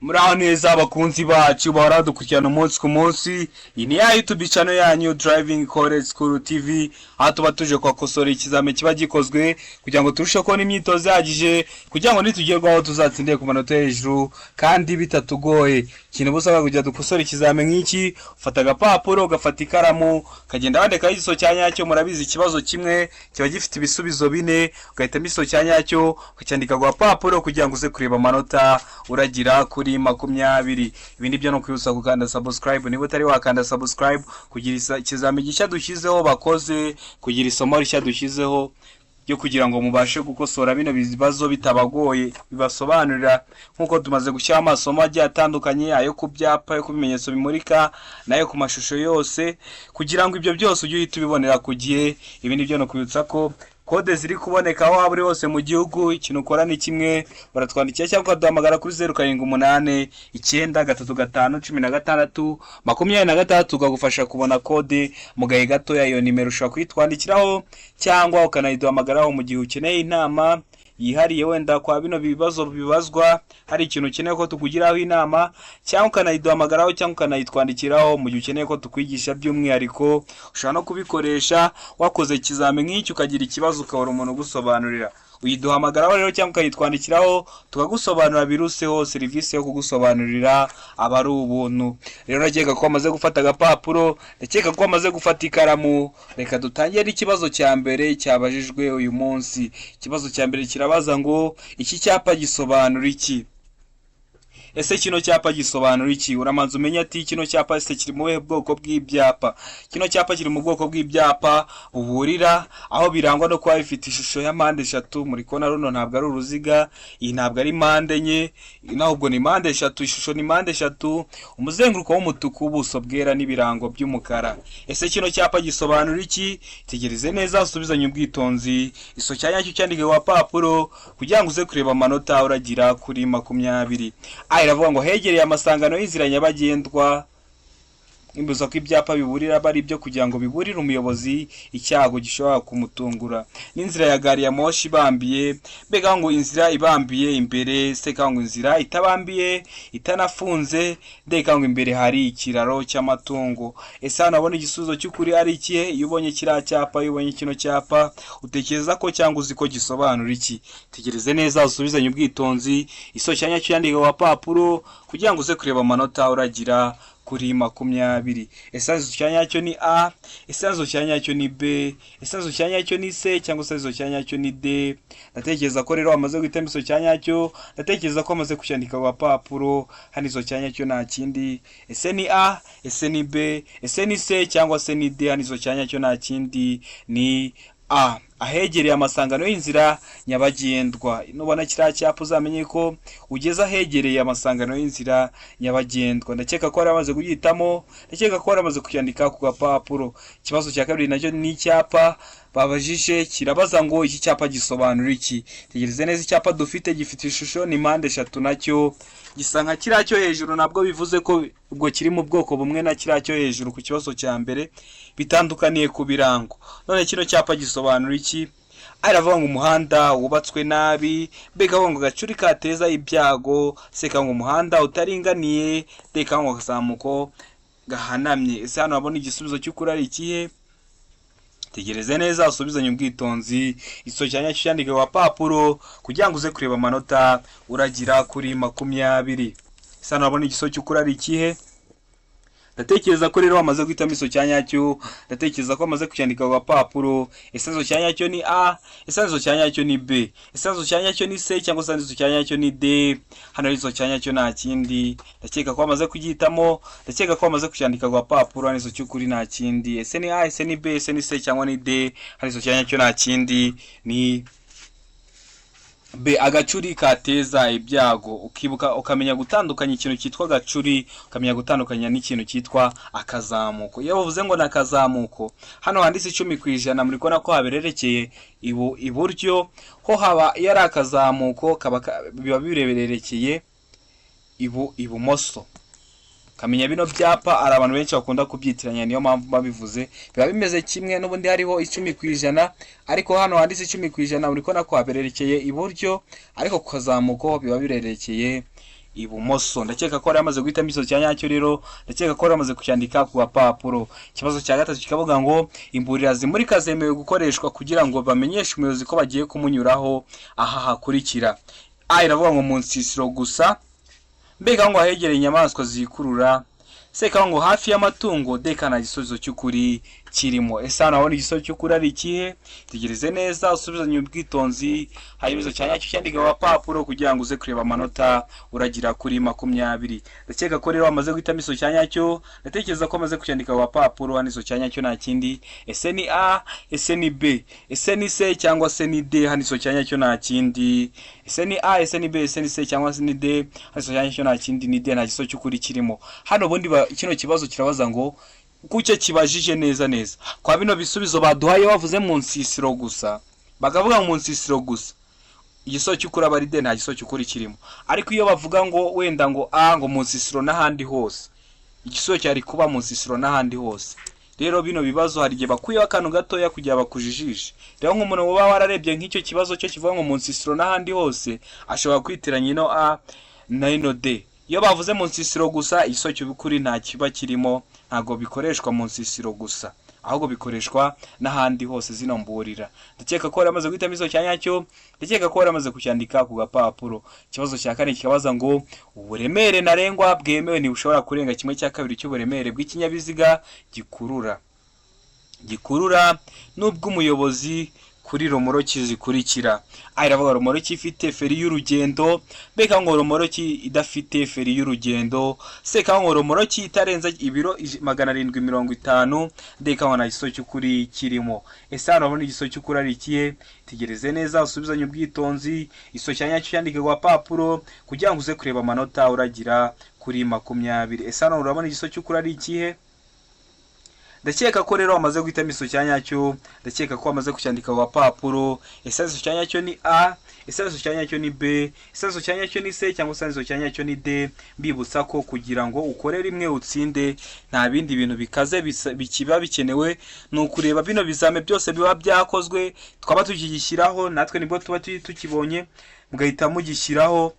Muraho neza abakunzi bacu bahora dukurikirana umunsi ku munsi. Iyi ni ya YouTube channel yanyu Driving College School TV, aho tuba tuje kwakosora ikizame kiba gikozwe kugira ngo turusheho kubona imyitozo yagije kugira ngo nitugerwaho tuzatsindire ku manota hejuru kandi bitatugoye. Ikintu busaba kujya dukosora ikizame nk'iki, ufata agapapuro ugafata ikaramu kagenda wandikaho igiso cya nyacyo. Murabizi ikibazo kimwe kiba gifite ibisubizo bine, ugahitamo igiso cya nyacyo ukacyandika ku gapapuro kugira ngo uze kureba amanota uragira kuri 20. Ibindi byo no kwibutsa gukanda subscribe niba utari wakanda subscribe kugira ikizame gishya dushyizeho bakoze, kugira isomo rishya dushyizeho byo kugira ngo mubashe gukosora bino bibazo bitabagoye, bibasobanurira nkuko tumaze gushyira amasomo agiye atandukanye, ayo ku byapa, ayo ku bimenyetso bimurika, nayo ku mashusho yose, kugira ngo ibyo byose ujye uhita ubibonera ku gihe. Ibindi byo no kwibutsa ko kode ziri kuboneka aho waba uri hose mu gihugu. Ikintu ukora ni kimwe, baratwandikira cyangwa ukaduhamagara kuri 0788 tukagufasha kubona kode mu gahe gatoya. Iyo nimero ushobora kuyitwandikiraho cyangwa ukanayiduhamagaraho mu gihe ukeneye inama yihariye, wenda kwa bino bibazo bibazwa hari ikintu ukeneye ko tukugiraho inama, cyangwa ukanayiduhamagaraho cyangwa ukanayitwandikiraho mu gihe ukeneye ko tukwigisha by'umwihariko. Ushobora no kubikoresha wakoze ikizame nk'iki ukagira ikibazo ukabura umuntu ugusobanurira, uyiduhamagaraho rero cyangwa ukayitwandikiraho tukagusobanurira biruseho. Serivisi yo kugusobanurira aba ari ubuntu. Rero ndakeka ko wamaze gufata agapapuro, ndakeka ko wamaze gufata ikaramu. Reka dutangire ikibazo cya mbere cyabajijwe uyu munsi. Ikibazo cya mbere kirabaza ngo iki cyapa gisobanura iki? Ese kino cyapa gisobanura iki? Uramanza umenya ati kino cyapa ese kiri mu bwoko bw'ibyapa. Kino cyapa kiri mu bwoko bw'ibyapa buburira, aho birangwa no kuba bifite ishusho ya mpande eshatu. Muri kona runo ntabwo ari uruziga, iyi ntabwo ari mpande enye, ahubwo ni mpande eshatu. Ishusho ni mpande eshatu, umuzenguruko w'umutuku, ubuso bwera n'ibirango by'umukara. Ese kino cyapa gisobanura iki? Tegereze neza usubizanye ubwitonzi, iso cyanya cyo cyandike ku papuro kugira ngo uze kureba amanota uragira kuri 20. Iravuga ngo hegereye amasangano y'inzira nyabagendwa. Imbuza ko ibyapa biburira bari byo kugira ngo biburire umuyobozi icyago gishobora kumutungura. N'inzira ya gari ya moshi ibambiye, mbega ngo inzira ibambiye imbere, se ngo inzira itabambiye itanafunze, ndeka ngo imbere hari ikiraro cy'amatungo. Ese hano abona igisubizo cy'ukuri ari ikihe? Iyo ubonye kiriya cyapa, iyo ubonye kino cyapa, utekereza ko cyangwa uzi ko gisobanura iki? Tegereze neza usubizanye ubwitonzi, iso cyanya cyandike ku papuro kugira ngo uze kureba amanota uragira kuri 20. Esanzo cyanyacyo ni A, esanzo cyanyacyo ni B, esanzo cyanyacyo ni C, cyangwa esanzo cyanyacyo ni D. Ndatekereza ko rero wamaze guhitamo iso cyanyacyo, ndatekereza ko wamaze kucyandika ku papuro. Hano iso cyanyacyo nta kindi, ese ni A, ese ni B, ese ni C, cyangwa se ni D. Hano iso cyanyacyo nta kindi, ni A. Ahegereye amasangano y'inzira nyabagendwa. Nubona kiriya cyapa uzamenye ko ugeze ahegereye amasangano y'inzira nyabagendwa. Ndakeka ko waramaze kugihitamo, ndakeka ko waramaze kucyandika ku gapapuro. Ikibazo cya kabiri nacyo ni icyapa babajije, kirabaza ngo iki cyapa gisobanura iki? Tegereze neza, icyapa dufite gifite ishusho ni mpande eshatu, nacyo gisa nka kiriya cyo hejuru. Nabwo bivuze ko ubwo kiri mu bwoko bumwe na kiriya cyo hejuru ku kibazo cya mbere, bitandukaniye ku birango. None kino cyapa gisobanura iki? Aravuga ngo umuhanda wubatswe nabi, mbega ngo gacuri kateza ibyago, seka ngo umuhanda utaringaniye, ndeka ngo gasamuko gahanamye. Ese hano abona igisubizo cy'ukuri ari ikihe? Tegereze neza usubizanye ubwitonzi, iso cyanya cyandike ku papuro kugira ngo uze kureba amanota uragira kuri 20. Ese hano abona igisubizo cy'ukuri ari ikihe? Ndatekereza ko rero wamaze guhitamo iso cyanyacyo, ndatekereza ko wamaze kucyandika ku papuro. Esanzo cyanyacyo ni A, esanzo cyanyacyo ni B, esanzo cyanyacyo ni C, cyangwa esanzo cyanyacyo ni D. Hano iso cyanyacyo nta kindi, ndakeka ko wamaze kugihitamo, ndakeka ko wamaze kucyandika ku papuro. Hano iso cy'ukuri nta kindi, ese ni A, ese ni B, ese ni C, cyangwa ni D. Hano iso cyanyacyo nta kindi, ni B. Agacuri kateza ibyago. Ukibuka ukamenya gutandukanya ikintu cyitwa agacuri, ukamenya gutandukanya n'ikintu cyitwa akazamuko. Iyo bavuze ngo nakazamuko, hano handitse 10%, muri kona ko habererekeye iburyo, ho haba yari akazamuko biba birebererekeye ibumoso. Kamenya bino byapa ari abantu benshi bakunda kubyitiranya, niyo mpamvu babivuze biba bimeze kimwe. N'ubundi hariho 10%, ariko hano handitse 10%, muri kona ko habererekeye iburyo, ariko kukazamuko biba birerekeye ibumoso. Ndakeka ko yamaze guhitamo igisubizo cya nyacyo rero, ndakeka ko yamaze kucyandika ku gapapuro. Ikibazo cya gatatu kikavuga ngo imburira zimurika zemewe gukoreshwa kugira ngo bamenyeshe umuyobozi ko bagiye kumunyuraho aha hakurikira. A iravuga ngo mu nsisiro gusa, mbega ngo ahegereye inyamaswa zikurura, seka ngo hafi y'amatungo, dekana igisubizo cy'ukuri kirimo. Ese hano abona igisubizo cy'ukuri ari ikihe? Tegereze neza usubizanye ubwitonzi, hanyuma igisubizo cya nyacyo cyandika ku gapapuro kugira ngo uze kureba amanota uragira kuri 20. Ndakeka ko rero wamaze guhitamo igisubizo cya nyacyo, ndatekereza ko amaze kucyandika ku gapapuro. Hano igisubizo cya nyacyo nta kindi, ese ni A, ese ni B, ese ni C cyangwa se ni D. Hano igisubizo cya nyacyo nta kindi, ese ni A, ese ni B, ese ni C cyangwa se ni D. Hano igisubizo cya nyacyo nta kindi, ni D, nta gisubizo cy'ukuri kirimo. Hano ubundi kino kibazo kirabaza ngo kucyo kibajije neza kwa bino bisubizo baduhaye bavuze mu nsisiro gusa, bakavuga mu nsisiro gusa, igisubizo cy'ukuri aba ari D, nta gisubizo cy'ukuri kirimo. Ariko iyo bavuga ngo wenda ngo A, ngo mu nsisiro n'ahandi hose, igisubizo cyari kuba mu nsisiro n'ahandi hose. Rero bino bibazo hari igihe bakuyeho akantu gatoya kugira bakujijishe. Rero nk'umuntu uba wararebye nk'icyo kibazo cyo kivuga ngo mu nsisiro n'ahandi hose, ashobora kwitiranya ino A na ino D. Iyo bavuze mu nsisiro gusa, igisubizo cy'ukuri nta kiba kirimo, ntago bikoreshwa mu nsisiro gusa, ahubwo bikoreshwa n'ahandi hose zino mburira. Ndakeka ko yaramaze guhitamo igisubizo cya nyacyo, ndakeka ko yaramaze kucyandika ku gapapuro. Ikibazo cya kane kikabaza ngo uburemere ntarengwa bwemewe ntibushobora kurenga 1/2 cy'uburemere bw'ikinyabiziga gikurura n'ubw'umuyobozi kuri romoroki zikurikira. A iravuga romoroki ifite feri y'urugendo, B ngo romoroki idafite feri y'urugendo, C ngo romoroki itarenza ibiro 750, D ngo nta gisubizo cy'ukuri kirimo. Ese hano abona igisubizo cy'ukuri ari ikihe? Tegereze neza usubizanye ubwitonzi, igisubizo cya nyacyo cyandike ku gapapuro kugira ngo uze kureba amanota uragira kuri 20. Ese hano urabona igisubizo cy'ukuri ari ikihe? Ndakeka ko rero wamaze guhitamo igisubizo cya nyacyo, ndakeka ko wamaze kucyandika ku gapapuro. Ese igisubizo cya nyacyo ni A, ese igisubizo cya nyacyo ni B, ese igisubizo cya nyacyo ni C cyangwa se igisubizo cya nyacyo ni D. Mbibutsa ko kugira ngo ukore rimwe utsinde nta bindi bintu bikaze bikiba bikenewe, ni ukureba bino bizame byose biba byakozwe, twaba tukigishyiraho natwe nibwo tuba tukibonye, mugahita mugishyiraho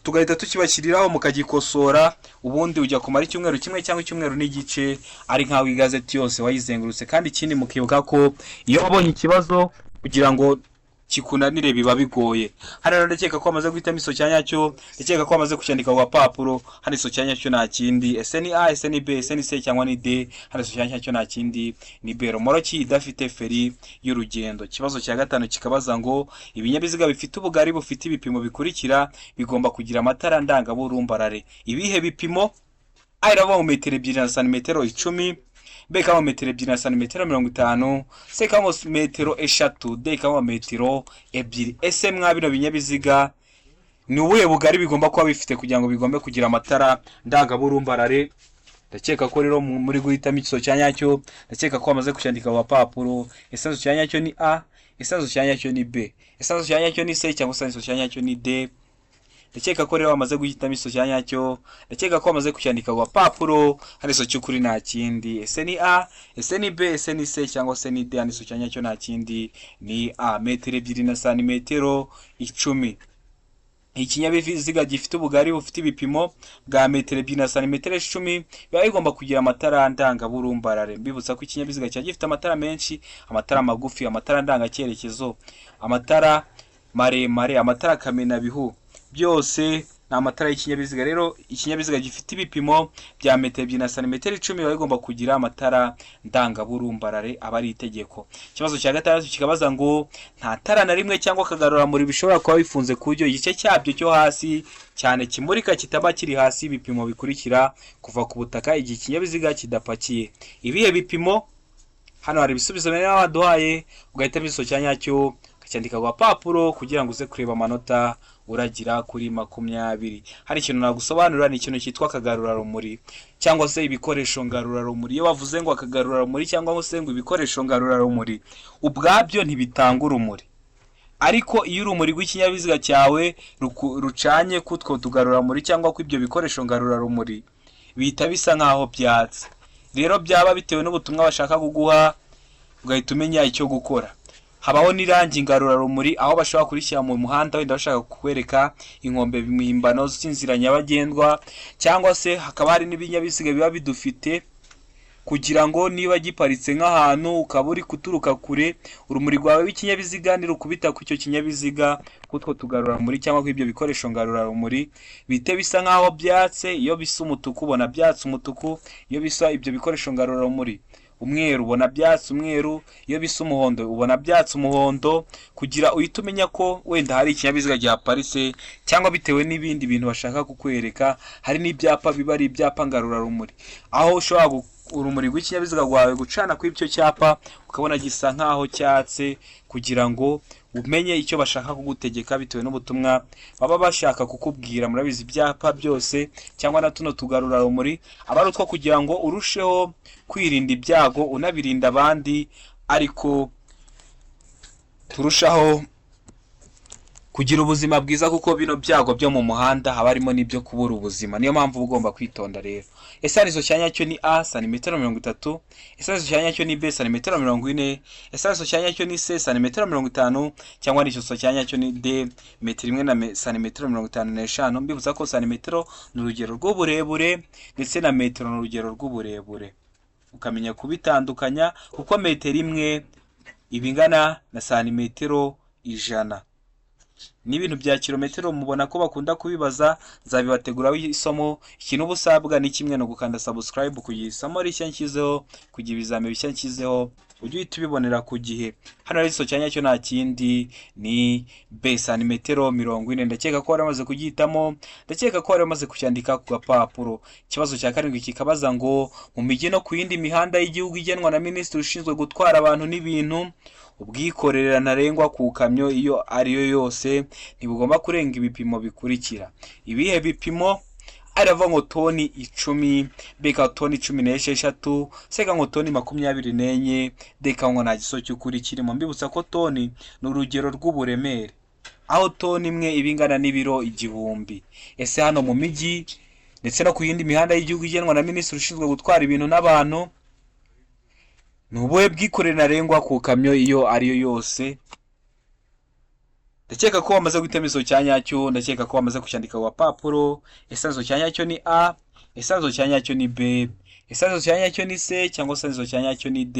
tugahita tukibashyiriraho mukagikosora, ubundi ujya kumara icyumweru kimwe cyangwa icyumweru n'igice ari nkaho igazeti yose wayizengurutse. Kandi ikindi mukibuka ko iyo wabonye ikibazo kugira ngo kikunanire biba bigoye. Hano ndakeka ko amaze guhitamo igisubizo cya nyacyo, ndakeka ko amaze kucyandika ku gapapuro. Hano igisubizo cya nyacyo nta kindi, ese ni A, ese ni B, ese ni C cyangwa ni D. Hano igisubizo cya nyacyo nta kindi, ni B, romoroki idafite feri y'urugendo. Ikibazo cya gatanu kikabaza ngo ibinyabiziga bifite ubugari bufite ibipimo bikurikira bigomba kugira amatara ndangaburumbarare. Ibihe bipimo? A iravuga mu metero 2 na santimetero 10, B kama metero 2 na santimetero 50, C kama metero 3, D kama metero 2. Ese mwabino binyabiziga ni ubuhe bugari bigomba kuba bifite kugira ngo bigombe kugira amatara ndangaburumbarare? Ndakeka ko rero muri guhitamo igisubizo cya nyacyo, ndakeka ko amaze kucyandika ku gapapuro. Ese igisubizo cya nyacyo ni A, ese igisubizo cya nyacyo ni B, ese igisubizo cya nyacyo ni C cyangwa se igisubizo cya nyacyo ni D. Ndakeka ko rero wamaze guhitamo igisubizo cya nyacyo, ndakeka ko wamaze kucyandika ku gapapuro. Hano igisubizo cy'ukuri nta kindi, ese ni A, ese ni B, ese ni C cyangwa se ni D. Hano igisubizo cya nyacyo nta kindi, ni A, metero 2 na santimetero 10. Ikinyabiziga gifite ubugari bufite ibipimo bwa metero 2 na santimetero 10 biba bigomba kugira amatara ndangaburumbarare. Mbibutsa ko ikinyabiziga cya gifite amatara menshi, amatara magufi, amatara ndangacyerekezo, amatara maremare, amatara kamenabihu, byose ni amatara y'ikinyabiziga. Rero ikinyabiziga gifite ibipimo bya metero 2 na santimetero 10 biba bigomba kugira amatara ndangaburumbarare, aba ari itegeko. Ikibazo cya gatandatu kikabaza ngo nta tara na rimwe cyangwa akagaruramuri bishobora kuba bifunze ku buryo igice cyabyo cyo hasi cyane kimurika kitaba kiri hasi ibipimo bikurikira kuva ku butaka igihe ikinyabiziga kidapakiye. Ibihe bipimo? Hano hari ibisubizo bene baduhaye, ugahitamo igisubizo cya nyacyo ukacyandika ku gapapuro kugira ngo uze kureba amanota uragira kuri 20. Hari ikintu nagusobanurira, ni ikintu cyitwa akagarurarumuri cyangwa se ibikoresho ngarurarumuri. Iyo bavuze ngo akagarurarumuri cyangwa se ngo ibikoresho ngarurarumuri, ubwabyo ntibitanga urumuri, ariko iyo urumuri rw'ikinyabiziga cyawe rucanye kutwo tugaruramuri cyangwa ko ibyo bikoresho ngarurarumuri bihita bisa nkaho byatse. Rero byaba bitewe n'ubutumwa bashaka kuguha, ugahita umenya icyo gukora. habaho n'irangi ngarurarumuri aho bashobora kurishyira mu muhanda wenda bashaka kukwereka inkombe impimbano z'inzira nyabagendwa, cyangwa se hakaba hari n'ibinyabiziga biba bidufite kugira ngo niba giparitse nk'ahantu ukaba uri kuturuka kure, urumuri rwawe w'ikinyabiziga nirukubita ku icyo kinyabiziga kutwo tugarurarumuri cyangwa kw'ibyo bikoresho ngarurarumuri bite bisa nk'aho byatse. Iyo bisa umutuku ubona byatse umutuku, iyo bisa ibyo bikoresho ngarurarumuri umweru ubona byatse umweru, iyo bisa umuhondo ubona byatse umuhondo, kugira uhite umenya ko wenda hari ikinyabiziga gihaparitse, cyangwa bitewe n'ibindi bintu bashaka kukwereka. Hari n'ibyapa biba ari ibyapa ngarurarumuri aho ushobora urumuri rw'ikinyabiziga rwawe gucana kuri icyo cyapa ukabona gisa nk'aho cyatse, kugira ngo umenye icyo bashaka kugutegeka bitewe n'ubutumwa baba bashaka kukubwira. Murabizi ibyapa byose cyangwa na tuno tugarurarumuri aba ari utwo kugira ngo urusheho kwirinda ibyago unabirinda abandi, ariko turushaho kugira ubuzima bwiza, kuko bino byago byo mu muhanda haba harimo n'ibyo kubura ubuzima. Niyo mpamvu uba ugomba kwitonda rero. Esanizo cya nyacyo ni A santimetero 30, esanizo cya nyacyo ni B santimetero 40, esanizo cya nyacyo ni C santimetero 50, cyangwa n'ikiso cya nyacyo ni D metero 1 na santimetero 55. Mbibuza ko santimetero ni urugero rw'uburebure ndetse na metero ni urugero rw'uburebure, ukamenya kubitandukanya kuko metero imwe ibingana na santimetero 100. N'ibintu bya kilometero mubona ko bakunda kubibaza, nzabibateguraho isomo. Ikintu ubusabwa ni kimwe no gukanda subscribe kugira isomo rishya nshyizeho, kugira ibizame bishya nshyizeho ujye uhita ubibonera ku gihe. Hano rero igiso cya nyacyo nta kindi ni B santimetero 40. Ndakeka ko wari wamaze kugihitamo, ndakeka ko wari wamaze kucyandika ku gapapuro. Ikibazo cya karindwi kikabaza ngo mu mijyi no ku yindi mihanda y'igihugu igenwa na minisitiri ushinzwe gutwara abantu n'ibintu, ubwikorere ntarengwa ku kamyo iyo ariyo yose ntibugomba kurenga ibipimo bikurikira. Ibihe bipimo? Aravuga ngo toni 10, beka toni 16, seka ngo toni 24, deka ngo nta giso cy'ukuri kirimo. Mbibutsa ko toni ni urugero rw'uburemere, aho toni imwe ibingana n'ibiro 1000. Ese hano mu mijyi ndetse no ku yindi mihanda y'igihugu igenwa na minisitiri ushinzwe gutwara ibintu n'abantu, ni ubuhe bwikorere ntarengwa ku kamyo iyo ariyo yose? Ndakeka ko wamaze guhitamo igiso cya nyacyo, ndakeka ko wamaze kucyandika ku gapapuro. Esanizo cya nyacyo ni A, esanizo cya nyacyo ni B, esanizo cya nyacyo ni C, cyangwa esanizo cya nyacyo ni D.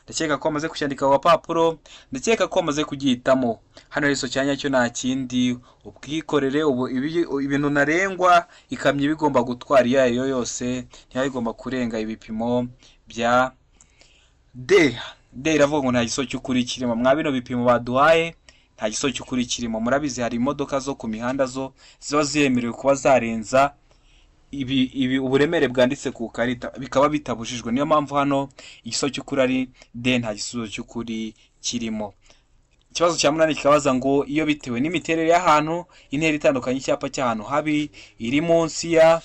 Ndakeka ko wamaze kucyandika ku gapapuro, ndakeka ko wamaze kugihitamo. Hano igiso cya nyacyo nta kindi, ubwikorere ibintu ntarengwa ikamyo bigomba gutwara iyo ariyo yose ntibigomba kurenga ibipimo bya D. D iravuga ngo nta giso cy'ukuri kirimo. Mwa bino bipimo baduhaye nta giso cy'ukuri kirimo. Murabizi hari imodoka zo ku mihanda zo ziba zemerewe kuba zarenza ibi uburemere bwanditse ku karita bikaba bitabujijwe. Niyo mpamvu hano igiso cy'ukuri ari D, nta giso cy'ukuri kirimo. Ikibazo cya 8 kikabaza ngo iyo bitewe n'imiterere y'ahantu intera itandukanye icyapa cy'ahantu habi iri munsi ya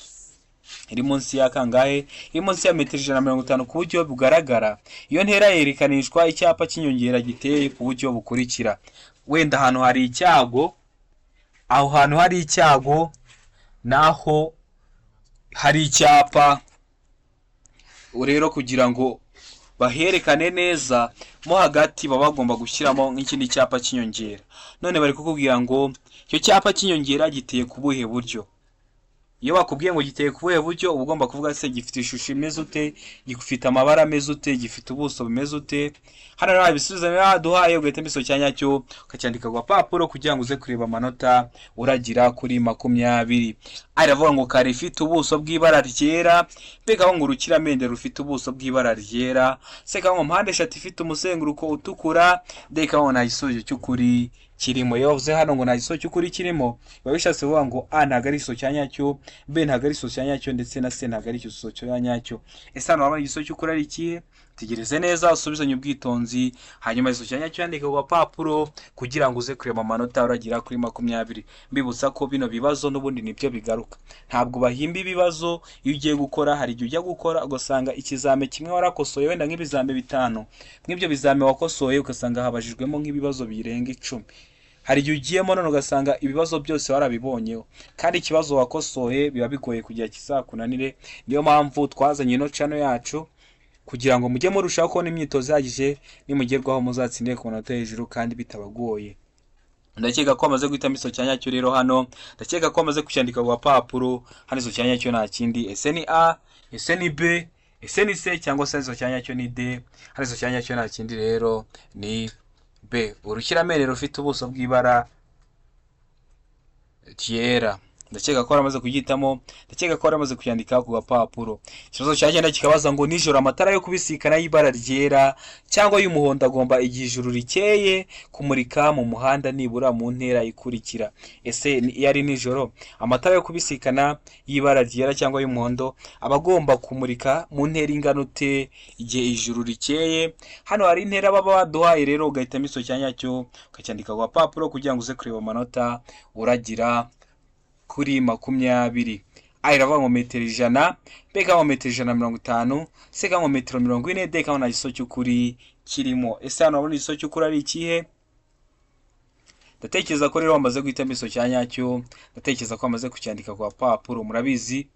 kangahe? Iri munsi ya metero 150 ku buryo bugaragara. Iyo ntera yerekanishwa icyapa cy'inyongera giteye ku buryo bukurikira. Wenda ahantu hari icyago, aho hantu hari icyago naho hari icyapa, rero kugira ngo baherekane neza mo hagati baba bagomba gushyiramo nk'ikindi cyapa cy'inyongera. None bari kukubwira ngo icyo cyapa cy'inyongera giteye ku buhe buryo. Iyo bakubwiye ngo giteye ku buhe buryo uba ugomba kuvuga se gifite ishusho imeze ute, gifite amabara ameze ute, gifite ubuso bumeze ute. Hano rero ibisubizo baduhaye ugahita igiso cya nyacyo ukacyandika ku gapapuro kugira ngo uze kureba amanota uragira kuri 20. Aravuga ngo kare ifite ubuso bw'ibara ryera, beka ngo urukiramende rufite ubuso bw'ibara ryera, seka ngo mpande eshatu ifite umusenguruko utukura, deka ngo nta gisubizo cy'ukuri kirimo. Yavuze hano ngo nta giso cy'ukuri kirimo, biba bishatse kuvuga ngo A ntago ari igiso cya nyacyo, B ntago ari igiso cya nyacyo, ndetse na C ntago ari igiso cya nyacyo. Ese hano wabona igiso cy'ukuri ari ikihe? Tegereze neza usubizanye ubwitonzi, hanyuma igiso cya nyacyo yandika ku gapapuro kugira ngo uze kureba amanota uragira kuri 20. Mbibutsa ko bino bibazo n'ubundi nibyo bigaruka, ntabwo bahimba ibibazo. Iyo ugiye gukora hari igihe ujya gukora ugasanga ikizame kimwe warakosoye wenda nk'ibizame 5, mw'ibyo bizame wakosoye ugasanga habajijwemo nk'ibibazo birenga 10. Hari igihe ugiyemo none ugasanga ibibazo byose warabibonyeho, kandi ikibazo wakosoye biba bigoye kugira kizakunanire. Niyo mpamvu twazanye ino channel yacu kugira ngo mujye murushaho kubona imyitozo ihagije nimugerwaho muzatsindire ku manota hejuru kandi bitabagoye. Ndakeka ko amaze guhitamo iso cya nyacyo rero hano, ndakeka ko amaze kucyandika ku gapapuro. Hano iso cya nyacyo nta kindi, ese ni A, ese ni B, ese ni C, cyangwa se iso cya nyacyo ni D. Hano iso cya nyacyo nta kindi rero ni B. Urukiramende rufite ubuso bw'ibara ryera. Ndakeka ko aramaze kugitamo, ndakeka ko aramaze kuyandika ku gapapuro. Ikibazo cyagenda kikabaza ngo nijoro amatara yo kubisikana y'ibara ryera cyangwa y'umuhondo agomba igihe ijuru rikeye kumurika mu muhanda nibura mu ntera ikurikira. Ese iyo ari nijoro amatara yo kubisikana y'ibara ryera cyangwa y'umuhondo aba agomba kumurika mu ntera ingana ute igihe ijuru rikeye? Hano hari intera baba baduhaye rero, ugahitamo iso cya nyacyo ukacyandika ku gapapuro kugira ngo uze kureba amanota uragira kuri 20. A iravuga ngo metero 100, B ikavuga ngo metero 150, C ikavuga ngo metero 40, D ikavuga nta giso cy'ukuri kirimo. Ese hano urabona igiso cy'ukuri ari ikihe? Ndatekereza ko rero wamaze guhitamo iso cya nyacyo, ndatekereza ko wamaze kucyandika ku gapapuro. Murabizi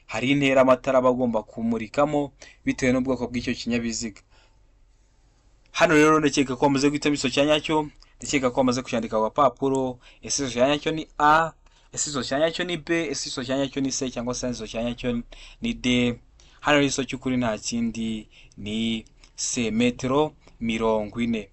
hari intera amatara aba agomba kumurikamo bitewe n'ubwoko bw'icyo kinyabiziga. Hano rero ndakeka ko wamaze guhitamo iso cya nyacyo, ndakeka ko wamaze kucyandika ku gapapuro. Ese iso cya nyacyo ni A, ese iso cya nyacyo ni B, ese iso cya nyacyo ni C, cyangwa se iso cya nyacyo ni D? Hano rero iso cy'ukuri nta kindi ni C, metero 40.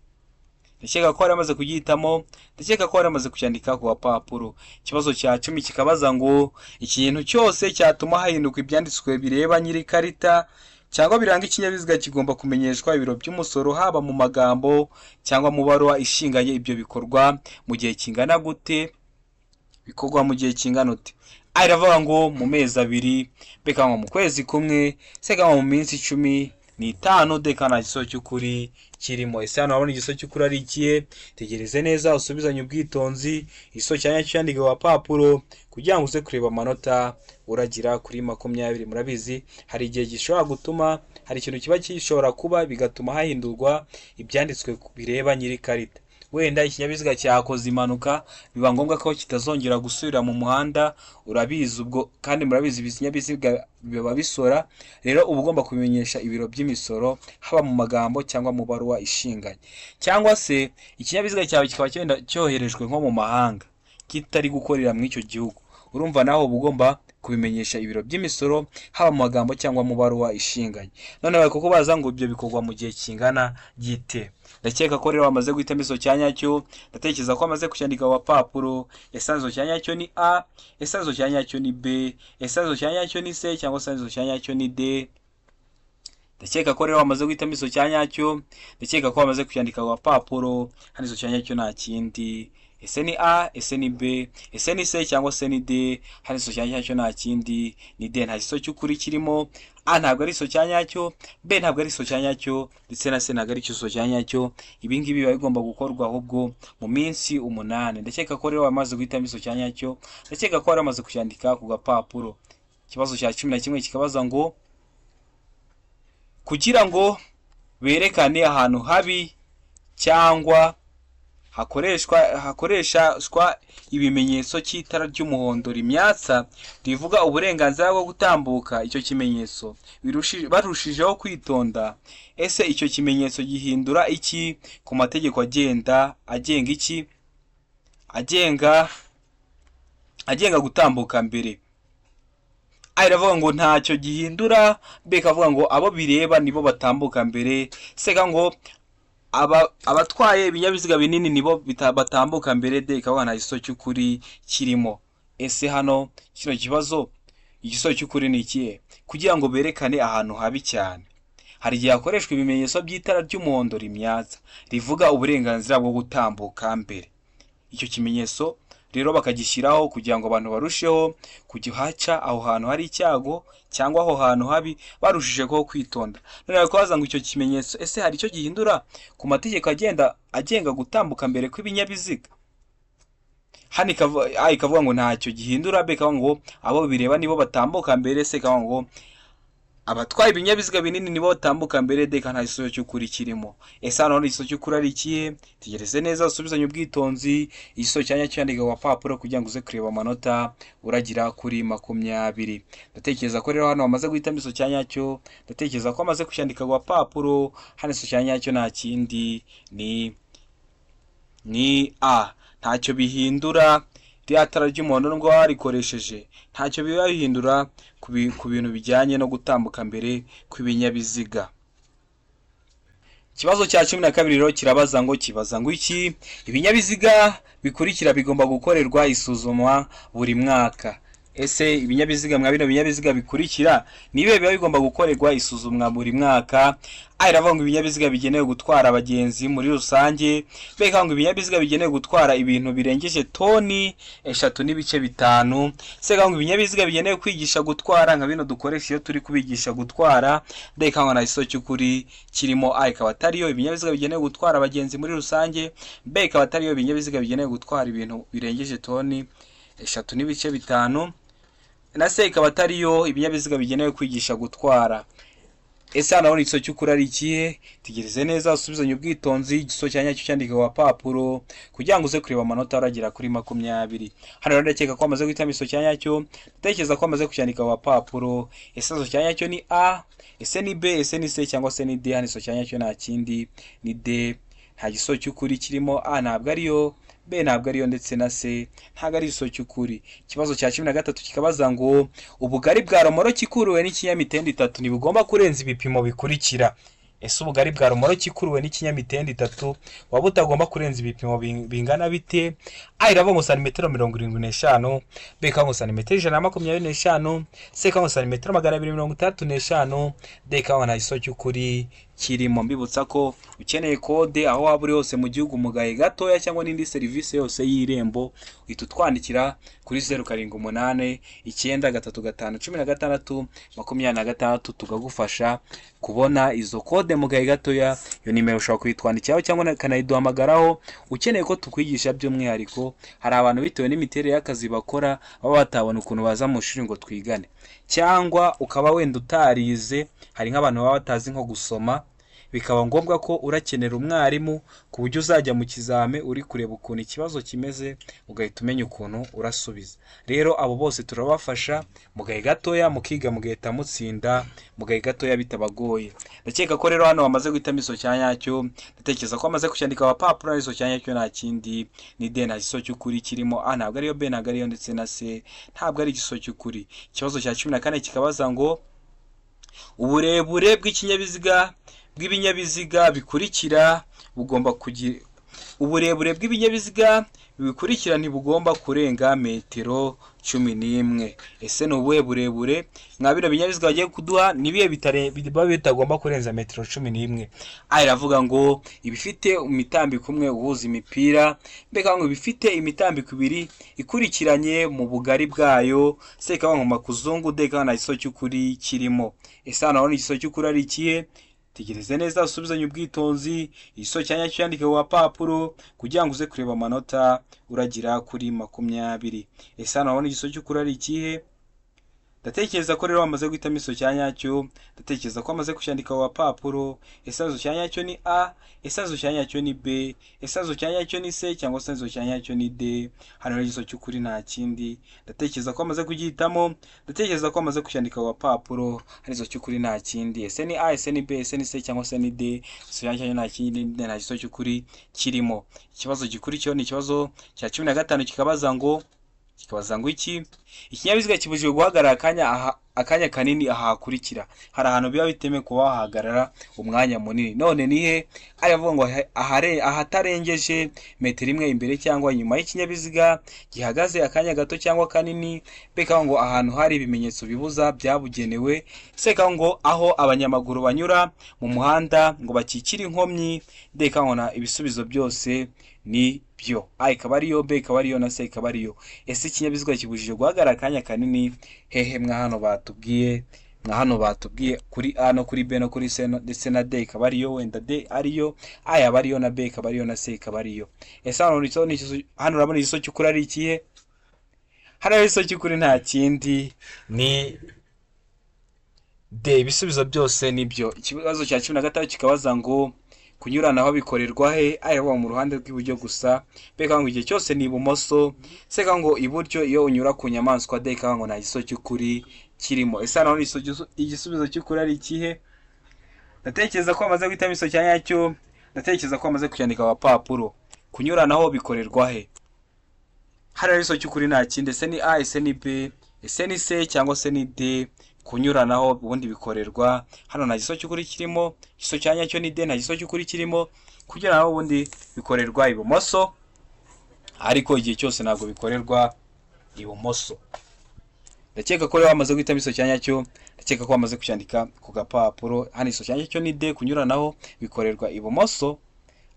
Ndakeka ko waramaze kugihitamo, ndakeka ko waramaze kucyandika ku gapapuro. Ikibazo cya 10 kikabaza ngo ikintu cyose cyatuma hahinduka ibyanditswe bireba nyiri karita cyangwa biranga ikinyabiziga kigomba kumenyeshwa ibiro by'umusoro, haba mu magambo cyangwa mu baruwa ishinganye. Ibyo bikorwa mu gihe kingana gute? Bikorwa mu gihe kingana ute? A iravuga ngo mu mezi 2, B ikavuga mu kwezi kumwe, C ikavuga mu minsi 15, D ikavuga nta giso cy'ukuri kirimo. Ese hano urabona igiso cy'ukuri ari ikihe? Tegereze neza usubizanye ubwitonzi iso cya nyacyo cyandika ku gapapuro kugira ngo uze kureba amanota uragira kuri 20. Murabizi hari igihe gishobora gutuma, hari ikintu kiba gishobora kuba bigatuma hahindurwa ibyanditswe bireba nyiri karita. Wenda ikinyabiziga cyakoze impanuka biba ngombwa ko kitazongera gusubira mu muhanda, urabizi ubwo, kandi murabizi ibinyabiziga biba bisora. Rero uba ugomba kubimenyesha ibiro by'imisoro, haba mu magambo cyangwa mu baruwa ishinganye. Cyangwa se ikinyabiziga cyawe kikaba cyenda cyoherejwe nko mu mahanga kitari gukorera mu icyo gihugu, urumva naho uba ugomba kubimenyesha ibiro by'imisoro, haba mu magambo cyangwa mu baruwa ishinganye. None bari kukubaza ngo ibyo bikorwa mu gihe kingana gite? Ndakeka ko rero wamaze guhitamo iso cya nyacyo, ndatekereza ko wamaze kucyandika ku gapapuro. Ese iso cya nyacyo ni A, ese iso cya nyacyo ni B, ese iso cya nyacyo ni C, cyangwa se iso cya nyacyo ni D? Ndakeka ko rero wamaze guhitamo iso cya nyacyo, ndakeka ko wamaze kucyandika ku gapapuro. Hano iso cya nyacyo nta kindi, ese ni A, ese ni B, ese ni C, cyangwa se ni D? Hano iso cya nyacyo nta kindi ni D, nta giso cy'ukuri kirimo. A ntabwo ari iso cya nyacyo, B ntabwo ari iso cya nyacyo, ndetse na C ntabwo ari iso cya nyacyo. Ibi ngibi biba bigomba gukorwa ahubwo mu minsi 8. Ndakeka ko rero wamaze guhitamo iso cya nyacyo, ndakeka ko waramaze kucyandika ku gapapuro. Ikibazo cya 11 kikabaza ngo kugira ngo berekane ahantu habi cyangwa hakoreshwa ibimenyetso cy'itara ry'umuhondo rimyatsa rivuga uburenganzira bwo gutambuka, icyo kimenyetso barushijeho kwitonda. Ese icyo kimenyetso gihindura iki ku mategeko agenga iki? Agenga gutambuka mbere. A iravuga ngo ntacyo gihindura, B ikavuga ngo abo bireba nibo batambuka mbere, C ngo abatwaye ibinyabiziga binini nibo batambuka mbere, D ikavuga nta giso cy'ukuri kirimo. Ese hano kino kibazo igiso cy'ukuri ni ikihe? Kugira ngo berekane ahantu habi cyane, hari igihe hakoreshwa ibimenyetso by'itara ry'umuhondo rimyatsa rivuga uburenganzira bwo gutambuka mbere. Icyo kimenyetso rero bakagishyiraho kugira ngo abantu barusheho kugihaca aho hantu hari icyago cyangwa aho hantu habi, barushije ko kwitonda. None bakabaza ngo icyo kimenyetso ese hari icyo gihindura ku mategeko agenga gutambuka mbere kw'ibinyabiziga? Hano ikavuga ngo ntacyo gihindura, B ikavuga ngo abo bireba nibo batambuka mbere, C ikavuga ngo abatwaye ibinyabiziga binini nibo batambuka mbere deka nta gisozo cy'ukuri kirimo. Ese hano igisozo cy'ukuri ari ikihe? Tegereze neza usubizanye ubwitonzi igisozo cyanya cyandika ku papuro kugira ngo uze kureba amanota uragira kuri 20. Ndatekereza ko rero hano wamaze guhitamo igisozo cyanya cyo, ndatekereza ko amaze kucyandika ku papuro. Hano igisozo cyanya cyo nta kindi ni A. Ntacyo bihindura rya tara ry'umuhondo nubwo warikoresheje, ntacyo biba bihindura ku bintu bijyanye no gutambuka mbere kw'ibinyabiziga. Ikibazo cya 12 rero kibaza ngo iki? Ibinyabiziga bikurikira bigomba gukorerwa isuzumwa buri mwaka. Ese ibinyabiziga bino binyabiziga bikurikira nibe biba bigomba gukorerwa isuzumwa buri mwaka? Iravuga ngo ibinyabiziga bigenewe gutwara abagenzi muri rusange, beka ngo ibinyabiziga bigenewe gutwara ibintu birengeje toni 3.5. Seka ngo ibinyabiziga bigenewe kwigisha gutwara nka bino dukoresha iyo turi kubigisha gutwara, beka ngo na iso cy'ukuri kirimo A ikaba atariyo. Ibinyabiziga bigenewe gutwara abagenzi muri rusange, beka atariyo. Ibinyabiziga bigenewe gutwara ibintu birengeje toni 3.5 na se ikaba atariyo. Ibinyabiziga bigenewe kwigisha gutwara. Ese hano igiso cy'ukuri ari ikihe? Tegereze neza usubizanye ubwitonzi igiso cyanya cyo cyandika ku papuro kugira ngo uze kureba amanota aragira kuri 20. Hano rero ndakeka ko amaze guhitamo igiso cyanya cyo, ndatekereza ko amaze kucyandika ku papuro. Ese igiso cyanya cyo ni A, ese ni B, ese ni C cyangwa se ni D? Hano igiso cyanya cyo nta kindi ni D. Nta giso cy'ukuri kirimo. A ntabwo ariyo, B ntabwo ariyo, ndetse na C ntabwo ari igiso cy'ukuri. Ikibazo cya 13 kikabaza ngo ubugari bwa romoro kikuruwe n'ikinyamitende 3 ntibugomba kurenza ibipimo bikurikira. Ese ubugari bwa romoro kikuruwe n'ikinyamitende 3 waba utagomba kurenza ibipimo bingana bite? A iravuga ngo santimetero 75, B ka ngo santimetero 125, C ka ngo santimetero 235, D ka ngo nta giso cy'ukuri kirimo. Mbibutsa ko ukeneye kode aho waba uri hose mu gihugu mugaye gatoya cyangwa n'indi serivisi yose y'irembo, uhita utwandikira kuri 0788 935 16 tukagufasha kubona izo kode mugaye gatoya. Iyo nimero ushobora kuyitwandikiraho cyangwa kanayiduhamagaraho ukeneye ko tukwigisha by'umwihariko. Hari abantu bitewe n'imiterere y'akazi bakora baba batabona ukuntu baza mu shuri ngo twigane, cyangwa ukaba wenda utarize. Hari nk'abantu baba batazi nko gusoma, bikaba ngombwa ko urakenera umwarimu ku buryo uzajya mu kizame uri kureba ukuntu ikibazo kimeze ugahita umenya ukuntu urasubiza. Rero abo bose turabafasha mugahe gatoya, mukiga mugahita mutsinda mugahe gatoya bitabagoye. Ndakeka ko rero hano wamaze guhitamo igiso cyanya cyo, ndatekereza ko amaze kucyandika ku papuro. Igiso cyanya cyo nta kindi ni D. Nta giso cy'ukuri kirimo. A ntabwo ariyo, B ntabwo ariyo, ndetse na C ntabwo ari igiso cy'ukuri. Ikibazo cya 14 kikabaza ngo uburebure bw'ibinyabiziga bikurikira bugomba kugira uburebure bw'ibinyabiziziga bikurikira ntibugomba kurenga metero 11. Ese ni ubuhe burebure mwa bino binyabiziga bagiye kuduha? Nibiye bitagomba kurenza metero 11. A iravuga ngo ibifite imitambiko umwe uhuza imipira, mbega ngo bifite imitambiko 2 ikurikiranye mu bugari bwayo. Se kaba ngo makuzungu, D kana igiso cy'ukuri kirimo. Ese hano igiso cy'ukuri ari ikihe? Tegereze neza usubizanye ubwitonzi igiso cyanya cyandike ku papuro kugira ngo uze kureba amanota uragira kuri 20. Ese hano igiso cy'ukuri ari ikihe? Ndatekereza ko rero wamaze guhitamo igiso cyanya cyo, ndatekereza ko amaze kucyandika ku papuro. Ese igiso cyanya cyo ni A, ese igiso cyanya cyo ni B, ese igiso cyanya cyo ni C cyangwa se igiso cyanya cyo ni D? Hano igiso cy'ukuri nta kindi. Ndatekereza ko amaze kugihitamo, ndatekereza ko amaze kucyandika ku papuro. Hano igiso cy'ukuri nta kindi. Ese ni A, ese ni B, ese ni C cyangwa se ni D? Igiso cyanya cyo nta kindi, nta giso cy'ukuri kirimo. Ikibazo gikurikiyeho ni ikibazo cya 15 kikabaza ngo iki? Ikinyabiziga kibujijwe guhagarara akanya kanini ahakurikira. Hari ahantu biba biteme kuba wahagarara umwanya munini. None nihe? Ayavuga ngo ahatarengeje metero 1 imbere cyangwa inyuma y'ikinyabiziga gihagaze akanya gato cyangwa kanini. Beka ngo ahantu hari ibimenyetso bibuza byabugenewe. Seka ngo aho abanyamaguru banyura mu muhanda ngo bakikira inkomyi. Deka ngo na ibisubizo byose ni byo. A ikaba ariyo, B ikaba ariyo, na C ikaba ariyo. Ese ikinyabiziga kibujije guhagarara akanya kanini hehe? Mwa hano batubwiye kuri A no kuri B no kuri C ndetse na D ikaba ariyo, wenda D ariyo, A yaba ariyo, na B ikaba ariyo, na C ikaba ariyo. Ese hano urabona igiso cy'ukuri ari ikihe? Hano igiso cy'ukuri nta kindi D ibisubizo byose nibyo. Ikibazo cya 16 kikabaza ngo kunyuranaho bikorerwa he? Ayabo mu ruhande rw'iburyo gusa. Beka ngo igihe cyose ni ibumoso. Seka ngo iburyo iyo unyura ku nyamaswa. D ka ngo nta giso cy'ukuri kirimo. Ese hano igisubizo cy'ukuri ari ikihe? Ndatekereza ko amaze guhitamo iso cyanya cyo. Ndatekereza ko amaze kucyandika abapapuro. Kunyuranaho bikorerwa he? Hari iso cy'ukuri nta kindi. Ese ni A, ese ni B, ese ni C cyangwa se ni D? Kunyuranaho ubundi bikorerwa hano nta giso cy'ukuri kirimo. Iso cyanya cyo ni D, nta giso cy'ukuri kirimo. Kunyuranaho ubundi bikorerwa ibumoso, ariko igihe cyose ntabwo bikorerwa ibumoso. Ndakeka ko wamaze guhitamo iso cyanya cyo. Ndakeka ko wamaze kucyandika ku gapapuro. Hano iso cyanya cyo ni D, kunyuranaho bikorerwa ibumoso,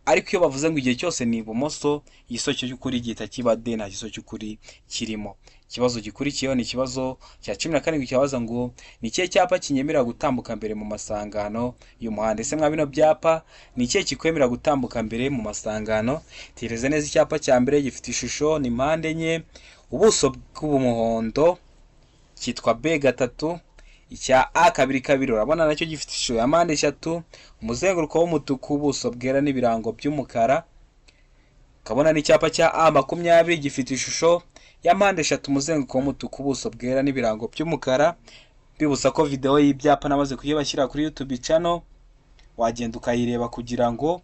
ariko iyo bavuze ngo igihe cyose ni ibumoso, igiso cy'ukuri gihita kiba D, nta giso cy'ukuri kirimo. Ikibazo gikurikiyeho ni ikibazo cya 17 kibaza ngo ni ikihe cyapa kinyemerera gutambuka mbere mu masangano y'umuhanda? Ese mwa bino byapa ni ikihe kikwemera gutambuka mbere mu masangano? Tireze neza icyapa cya mbere gifite ishusho ni mpande enye, ubuso bw'umuhondo, cyitwa B3. Icya A2 urabona nacyo gifite ishusho ya mpande 3, umuzenguruko w'umutuku, ubuso bwera n'ibirango by'umukara. Kabona n'icyapa cya A20 gifite ishusho ya mpande 3, umuzenguruko w'umutuku, ubuso bwera n'ibirango by'umukara. Bibutsa ko video y'ibyapa namaze kuyibashyira kuri YouTube channel, wagenda ukayireba kugira ngo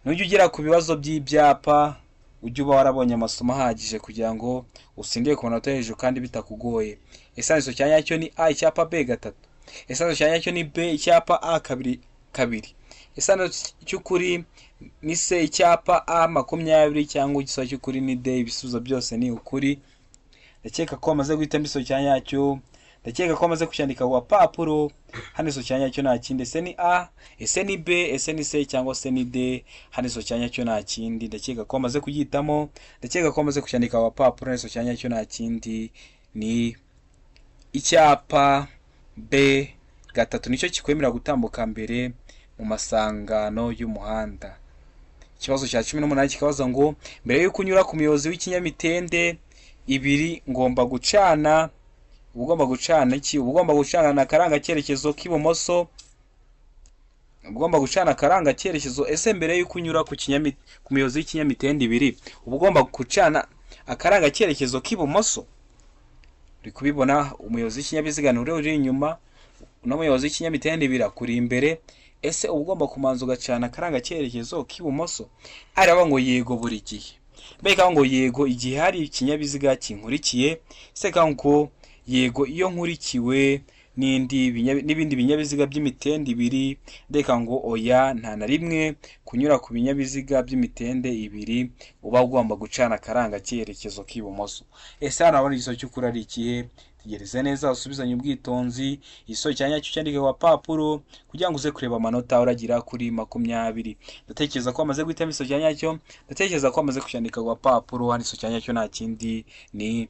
nujye ugera ku bibazo by'ibyapa ujye uba warabonye amasomo ahagije kugira ngo usindiye ku manota hejuru kandi bitakugoye. Ese iso cyanya cyo ni A, icyapa B3. Ese iso cyanya cyo ni B, icyapa A2. Ese cy'ukuri ni C, icyapa A20 cyangwa igiso cy'ukuri ni D? Ibisubizo byose ni ukuri. Ndakeka ko amaze guhitamo iso cyanya cyo. Ndakeka ko amaze kucyandika ku papuro. Hano iso cyanya cyo nta kindi. Ese ni A, ese ni B, ese ni C cyangwa se ni D? Hano iso cyanya cyo nta kindi. Ndakeka ko amaze kugihitamo. Ndakeka ko amaze kucyandika ku papuro. Iso cyanya cyo nta kindi ni icyapa B3, nicyo kikwemera gutambuka mbere mu masangano y'umuhanda. Ikibazo cya 18 kikabaza ngo mbere yo kunyura ku muyobozi w'ikinyamitende ibiri ngomba gucana. Ugomba gucana iki? Ugomba gucana na karanga cyerekezo k'ibumoso. Ugomba gucana karanga cyerekezo. Ese mbere yo kunyura ku muyobozi w'ikinyamitende ibiri ugomba gucana akaranga cyerekezo k'ibumoso? Uri kubibona umuyobozi w'ikinyabiziga uri inyuma, n'umuyobozi w'ikinyamitende ibiri akuri imbere. Ese ugomba kumanza ugacana karanga cyerekezo k'ibumoso? Araba ngo yego buri gihe. Beka ngo yego igihe hari ikinyabiziga kinkurikiye. Seka ngo yego iyo nkurikiwe n'ibindi binyabiziga by'imitende ibiri. Ndeka ngo oya, nta na rimwe kunyura ku binyabiziga by'imitende ibiri uba ugomba gucana karanga cyerekezo k'ibumoso. Ese hano abona igiso cy'ukuri ari ikihe? Tegereze neza usubizanye ubwitonzi. Iso cyanya cyo cyandike ku papuro kugira ngo uze kureba amanota uragira kuri 20. Ndatekereza ko amaze guhitamo iso cyanya cyo. Ndatekereza ko amaze kucyandika ku papuro. Hano iso cyanya cyo nta kindi ni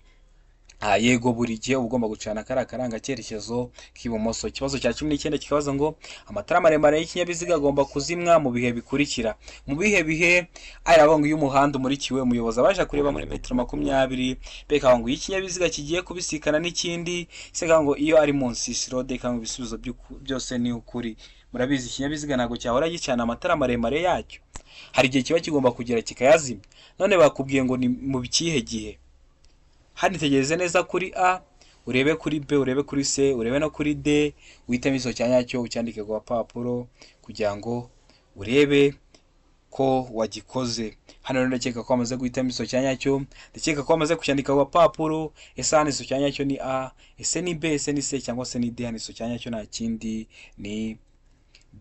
yego buri gihe ugomba gucana karanga cyerekezo k'ibumoso. Ikibazo cya 19 kikabaza ngo amatara maremare y'ikinyabiziga agomba kuzimwa mu bihe bikurikira. Mu bihe bihe? Araba ngo iyo umuhanda umurikiwe umuyobozi abasha kureba muri metero 20. Beka ngo ikinyabiziga kigiye kubisikana n'ikindi. Seka ngo iyo ari mu nsisiro. Deka ngo ibisubizo byose ni ukuri. Murabizi ikinyabiziga ntago cyahora gicana amatara maremare yacyo. Hari igihe kiba kigomba kugera kikayazimya. None bakubwiye ngo ni mu bikihe gihe? Hano tegereze neza kuri A, urebe kuri B, urebe kuri C, urebe no kuri D. Uhitamo iso cyanya cyo ucyandike ku papuro kugira ngo urebe ko wagikoze. Hano ndakeka ko amaze guhitamo iso cyanya cyo. Ndakeka ko amaze kucyandika ku papuro. Ese hano iso cyanya cyo ni A, ese ni B, ese ni C cyangwa se ni D? Hano iso cyanya cyo nta kindi ni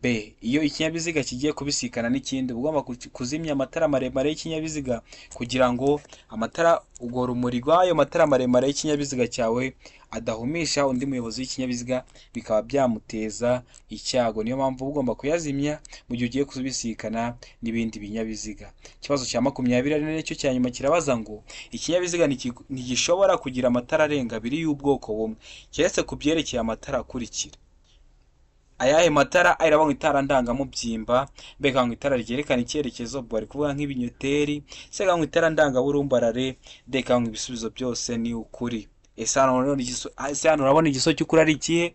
B. Iyo ikinyabiziga kigiye kubisikana n'ikindi ugomba kuzimya amatara maremare y'ikinyabiziga kugira ngo amatara ubwo rumuri rw'ayo matara maremare y'ikinyabiziga cyawe adahumisha undi muyobozi w'ikinyabiziga bikaba byamuteza icyago. Niyo mpamvu ugomba kuyazimya mu gihe ugiye kubisikana n'ibindi binyabiziga. Ikibazo cya 20 ari nicyo cya nyuma kirabaza ngo ikinyabiziga ntigishobora kugira amatara arenga 2 y'ubwoko bumwe keretse ku byerekeye amatara akurikira. Ayahe matara? Ayiraba ngo itara ndangamubyimba. Beka ngo itara ryerekana icyerekezo, bari kuvuga nk'ibinyoteri. Seka ngo itara ndangaburumbarare. Deka ngo ibisubizo byose ni ukuri. Ese hano urabona igiso cy'ukuri ari ikihe?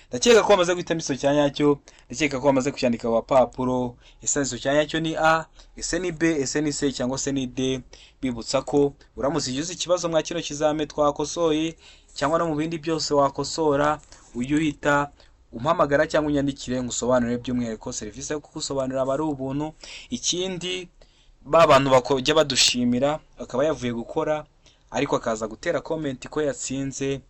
ndakeka ko wamaze guhitamo iso cya nyacyo, ndakeka ko wamaze kucyandika ku papuro. Ese iso cya nyacyo ni A, ese ni B, ese ni C cyangwa se ni D. Bibutsa ko uramutse ugize ikibazo mwa kino kizame twakosoye cyangwa no mu bindi byose wakosora, ujye uhita umpamagara cyangwa unyandikire ngusobanurire by'umwihariko. Serivisi yo kugusobanurira aba ari ubuntu. Ikindi ba bantu bakojya badushimira akaba yavuye gukora ariko akaza gutera comment ko yatsinze,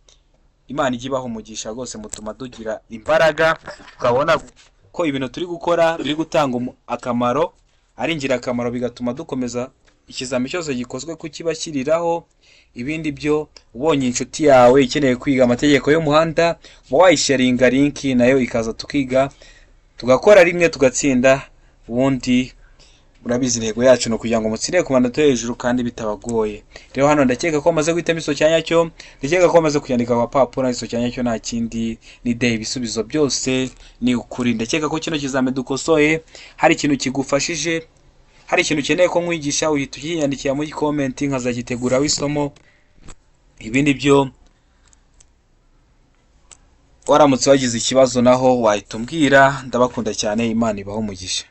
Imana ijye ibaha umugisha rwose, mutuma tugira imbaraga tukabona ko ibintu turi gukora biri gutanga akamaro, ari ingirakamaro, bigatuma dukomeza ikizami cyose gikozwe kukibashyiriraho. Ibindi byo ubonye inshuti yawe ikeneye kwiga amategeko y'umuhanda, wayisharinga link nayo ikaza tukiga tugakora rimwe tugatsinda. Ubundi murabizi intego yacu no kugira ngo mutsire ku manota hejuru kandi bitabagoye. Rero hano ndakeka ko maze guhitamo iso cyanya cyo, ndakeka ko maze kuyandika ku papuro. Iso cyanya cyo nta kindi ni D, ibisubizo byose ni ukuri. Ndakeka ko kino kizame dukosoye hari ikintu kigufashije, hari ikintu ukeneye ko nkwigisha, uhita ukinyandikira muri comment nkazagitegura w'isomo. Ibindi byo waramutse wagize ikibazo naho wahita umbwira. Ndabakunda cyane, Imana ibaho umugisha.